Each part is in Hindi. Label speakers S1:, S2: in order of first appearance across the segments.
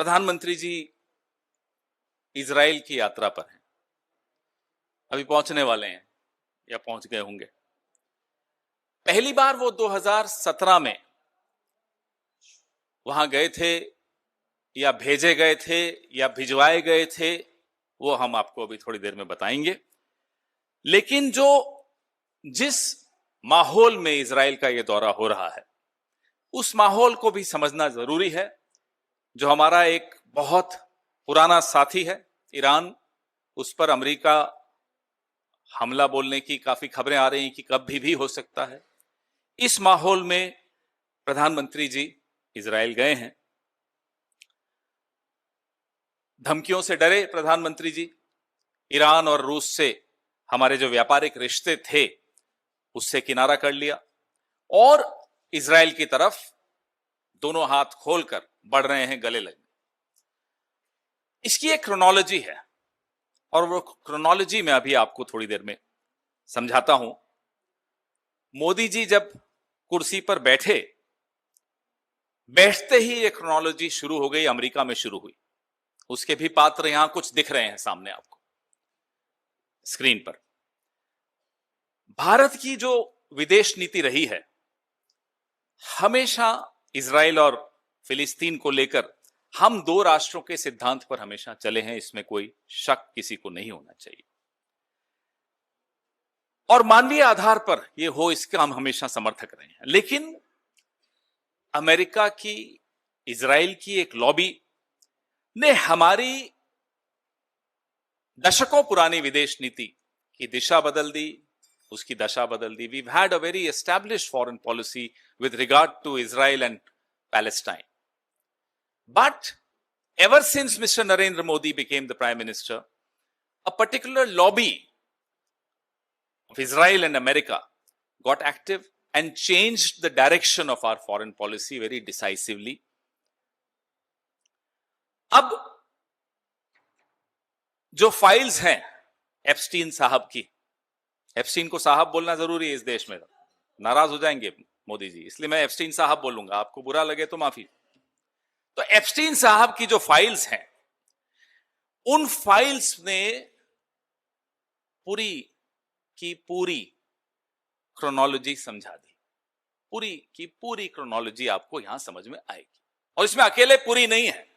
S1: प्रधानमंत्री जी इजराइल की यात्रा पर हैं। अभी पहुंचने वाले हैं या पहुंच गए होंगे। पहली बार वो 2017 में वहां गए थे या भेजे गए थे या भिजवाए गए थे, वो हम आपको अभी थोड़ी देर में बताएंगे। लेकिन जिस माहौल में इजराइल का ये दौरा हो रहा है, उस माहौल को भी समझना जरूरी है। जो हमारा एक बहुत पुराना साथी है ईरान, उस पर अमेरिका हमला बोलने की काफी खबरें आ रही हैं कि कभी भी हो सकता है। इस माहौल में प्रधानमंत्री जी इजराइल गए हैं। धमकियों से डरे प्रधानमंत्री जी, ईरान और रूस से हमारे जो व्यापारिक रिश्ते थे उससे किनारा कर लिया और इजराइल की तरफ दोनों हाथ खोलकर बढ़ रहे हैं गले लगने। इसकी एक क्रोनोलॉजी है और वो क्रोनोलॉजी मैं अभी आपको थोड़ी देर में समझाता हूं। मोदी जी जब कुर्सी पर बैठते ही ये क्रोनोलॉजी शुरू हो गई, अमेरिका में शुरू हुई। उसके भी पात्र यहां कुछ दिख रहे हैं सामने आपको स्क्रीन पर। भारत की जो विदेश नीति रही है, हमेशा इजराइल और फिलिस्तीन को लेकर हम दो राष्ट्रों के सिद्धांत पर हमेशा चले हैं। इसमें कोई शक किसी को नहीं होना चाहिए और मानवीय आधार पर यह हो, इसका हम हमेशा समर्थक रहे हैं। लेकिन अमेरिका की, इजराइल की एक लॉबी ने हमारी दशकों पुरानी विदेश नीति की दिशा बदल दी, उसकी दशा बदल दी। We've had a very established foreign policy with regard to Israel and Palestine. But ever since Mr. Narendra Modi became the Prime Minister, a particular lobby of Israel and America got active and changed the direction of our foreign policy very decisively. अब जो फाइल्स हैं एप्स्टीन साहब की, एप्स्टीन को साहब बोलना जरूरी है इस देश में, नाराज हो जाएंगे मोदी जी, इसलिए मैं एप्स्टीन साहब बोलूंगा, आपको बुरा लगे तो माफी। तो एप्स्टीन साहब की जो फाइल्स हैं, उन फाइल्स ने पूरी की पूरी क्रोनोलॉजी समझा दी। पूरी की पूरी क्रोनोलॉजी आपको यहां समझ में आएगी। और इसमें अकेले पूरी नहीं है,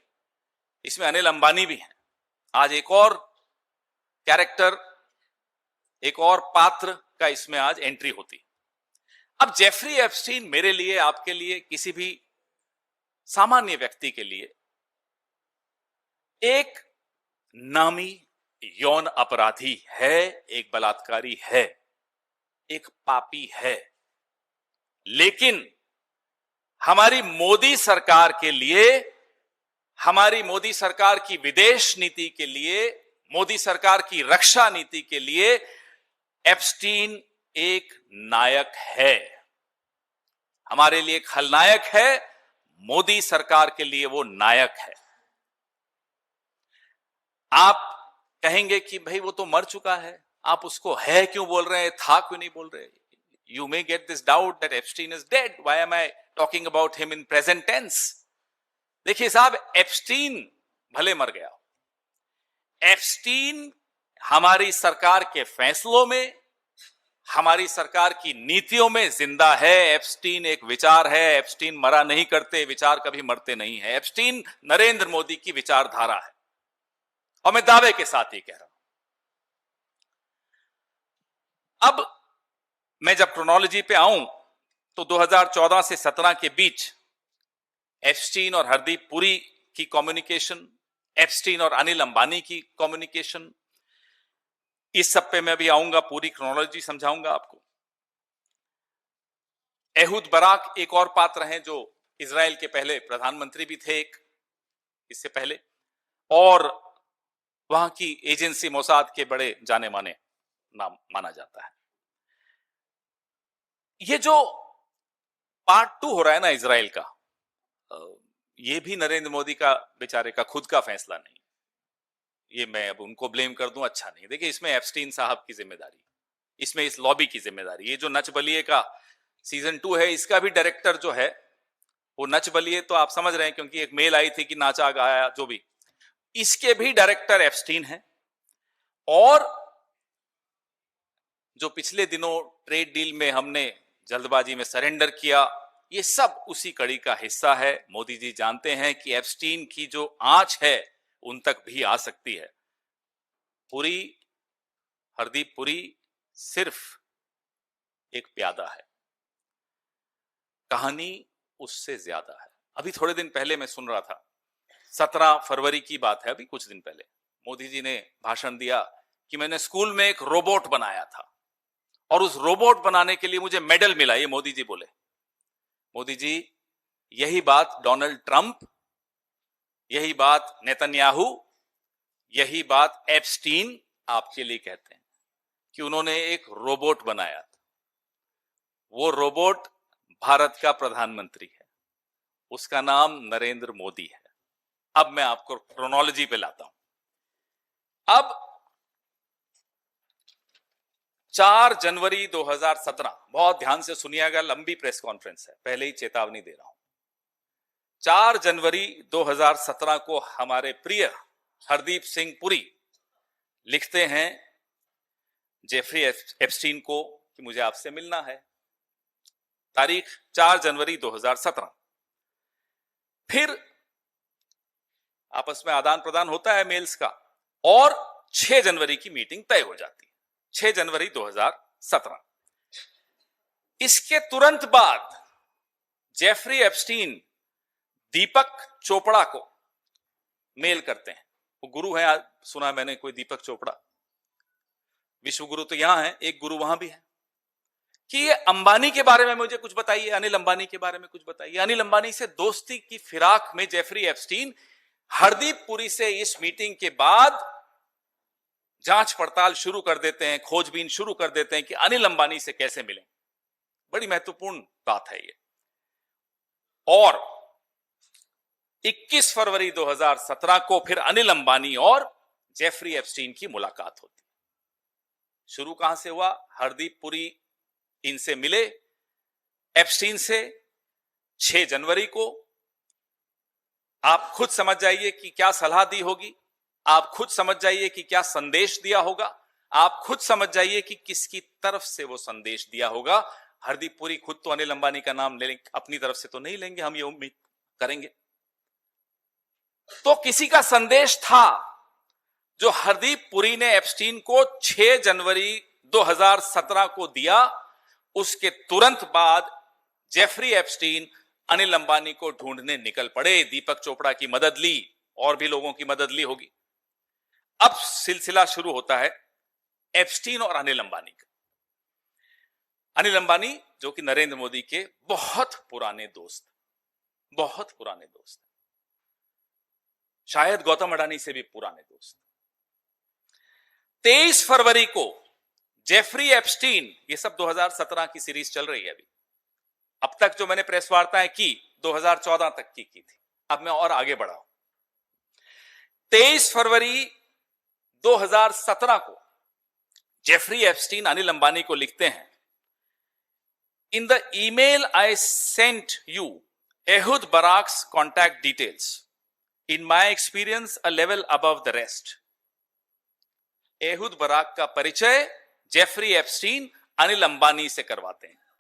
S1: इसमें अनिल अंबानी भी हैं। आज एक और कैरेक्टर, एक और पात्र का इसमें आज एंट्री होती। अब जेफरी एप्स्टीन मेरे लिए, आपके लिए, किसी भी सामान्य व्यक्ति के लिए एक नामी यौन अपराधी है, एक बलात्कारी है, एक पापी है। लेकिन हमारी मोदी सरकार के लिए, हमारी मोदी सरकार की विदेश नीति के लिए, मोदी सरकार की रक्षा नीति के लिए एप्स्टीन एक नायक है। हमारे लिए खलनायक है, मोदी सरकार के लिए वो नायक है। आप कहेंगे कि भाई वो तो मर चुका है, आप उसको है क्यों बोल रहे हैं, था क्यों नहीं बोल रहे। You may get this doubt that Epstein is dead. Why am I talking about him in present tense? देखिए साहब, एप्स्टीन भले मर गया, एप्स्टीन हमारी सरकार के फैसलों में, हमारी सरकार की नीतियों में जिंदा है। एप्स्टीन एक विचार है। एप्स्टीन मरा नहीं करते, विचार कभी मरते नहीं है। एप्स्टीन नरेंद्र मोदी की विचारधारा है और मैं दावे के साथ ही कह रहा हूं। अब मैं जब क्रोनोलॉजी पे आऊं तो 2014 से 17 के बीच एप्स्टीन और हरदीप पुरी की कम्युनिकेशन, एप्स्टीन और अनिल अंबानी की कम्युनिकेशन, इस सब पे मैं भी आऊंगा, पूरी क्रोनोलॉजी समझाऊंगा आपको। एहूद बराक एक और पात्र हैं जो इजराइल के पहले प्रधानमंत्री भी थे एक, इससे पहले, और वहां की एजेंसी मोसाद के बड़े जाने माने नाम माना जाता है। ये जो पार्ट 2 हो रहा है ना इजराइल का, ये भी नरेंद्र मोदी का बेचारे का खुद का फैसला नहीं। ये मैं अब उनको ब्लेम कर दूं, अच्छा नहीं। देखिए, इसमें एप्स्टीन साहब की जिम्मेदारी, इसमें इस लॉबी की जिम्मेदारी। ये जो नच बलिए का सीजन 2 है, इसका भी डायरेक्टर जो है वो नच बलिए तो आप समझ रहे हैं, क्योंकि एक मेल आई थी कि नाचा गाया जो भी, इसके भी डायरेक्टर एप्स्टीन हैं। और जो पिछले दिनों ट्रेड डील में हमने जल्दबाजी में सरेंडर किया, ये सब उसी कड़ी का हिस्सा है। मोदी जी जानते हैं कि एप्स्टीन की जो आंच है उन तक भी आ सकती है। पुरी, हरदीप पुरी सिर्फ एक प्यादा है, कहानी उससे ज्यादा है। अभी थोड़े दिन पहले मैं सुन रहा था, 17 फरवरी की बात है, अभी कुछ दिन पहले मोदी जी ने भाषण दिया कि मैंने स्कूल में एक रोबोट बनाया था और उस रोबोट बनाने के लिए मुझे मेडल मिला। ये मोदी जी बोले। मोदी जी, यही बात डोनाल्ड ट्रंप, यही बात नेतन्याहू, यही बात एप्स्टीन आपके लिए कहते हैं कि उन्होंने एक रोबोट बनाया था। वो रोबोट भारत का प्रधानमंत्री है, उसका नाम नरेंद्र मोदी है। अब मैं आपको क्रोनोलॉजी पे लाता हूं। अब 4 जनवरी 2017, बहुत ध्यान से सुनिएगा, लंबी प्रेस कॉन्फ्रेंस है, पहले ही चेतावनी दे रहा हूं। 4 जनवरी 2017 को हमारे प्रिय हरदीप सिंह पुरी लिखते हैं जेफरी एप्स्टीन को कि मुझे आपसे मिलना है। तारीख 4 जनवरी 2017। फिर आपस में आदान प्रदान होता है मेल्स का और 6 जनवरी की मीटिंग तय हो जाती है। 6 जनवरी 2017। इसके तुरंत बाद जेफरी एप्स्टीन दीपक चोपड़ा को मेल करते हैं। वो गुरु है, सुना मैंने कोई दीपक चोपड़ा, विश्व गुरु तो यहां है, एक गुरु वहां भी है, कि ये अंबानी के बारे में मुझे कुछ बताइए, अनिल अंबानी के बारे में कुछ बताइए। अनिल अंबानी से दोस्ती की फिराक में जेफरी एप्स्टीन हरदीप पुरी से इस मीटिंग के बाद जांच पड़ताल शुरू कर देते हैं, खोजबीन शुरू कर देते हैं कि अनिल अंबानी से कैसे मिलें। बड़ी महत्वपूर्ण बात है ये। और 21 फरवरी 2017 को फिर अनिल अंबानी और जेफरी एप्स्टीन की मुलाकात होती। शुरू कहां से हुआ? हरदीप पुरी इनसे मिले एप्स्टीन से 6 जनवरी को। आप खुद समझ जाइए कि क्या सलाह दी होगी, आप खुद समझ जाइए कि क्या संदेश दिया होगा, आप खुद समझ जाइए कि किसकी तरफ से वो संदेश दिया होगा। हरदीप पुरी खुद तो अनिल अंबानी का नाम ले लेंगे, अपनी तरफ से तो नहीं लेंगे, हम ये उम्मीद करेंगे। तो किसी का संदेश था जो हरदीप पुरी ने एप्स्टीन को 6 जनवरी 2017 को दिया। उसके तुरंत बाद जेफरी एप्स्टीन अनिल अंबानी को ढूंढने निकल पड़े, दीपक चोपड़ा की मदद ली, और भी लोगों की मदद ली होगी। अब सिलसिला शुरू होता है एप्स्टीन और अनिल अंबानी का। अनिल अंबानी जो कि नरेंद्र मोदी के बहुत पुराने दोस्त, बहुत पुराने दोस्त, शायद गौतम अडानी से भी पुराने दोस्त। 23 फरवरी को जेफरी एप्स्टीन, ये सब 2017 की सीरीज चल रही है अभी, अब तक जो मैंने प्रेस वार्ताएं की 2014 तक की थी, अब मैं और आगे बढ़ा हूं। 23 फरवरी 2017 को जेफरी एप्स्टीन अनिल अंबानी को लिखते हैं, in the email I sent you Ehud Barak's contact details, in my experience a level above the rest. Ehud Barak का परिचय जेफरी एप्स्टीन अनिल अंबानी से करवाते हैं।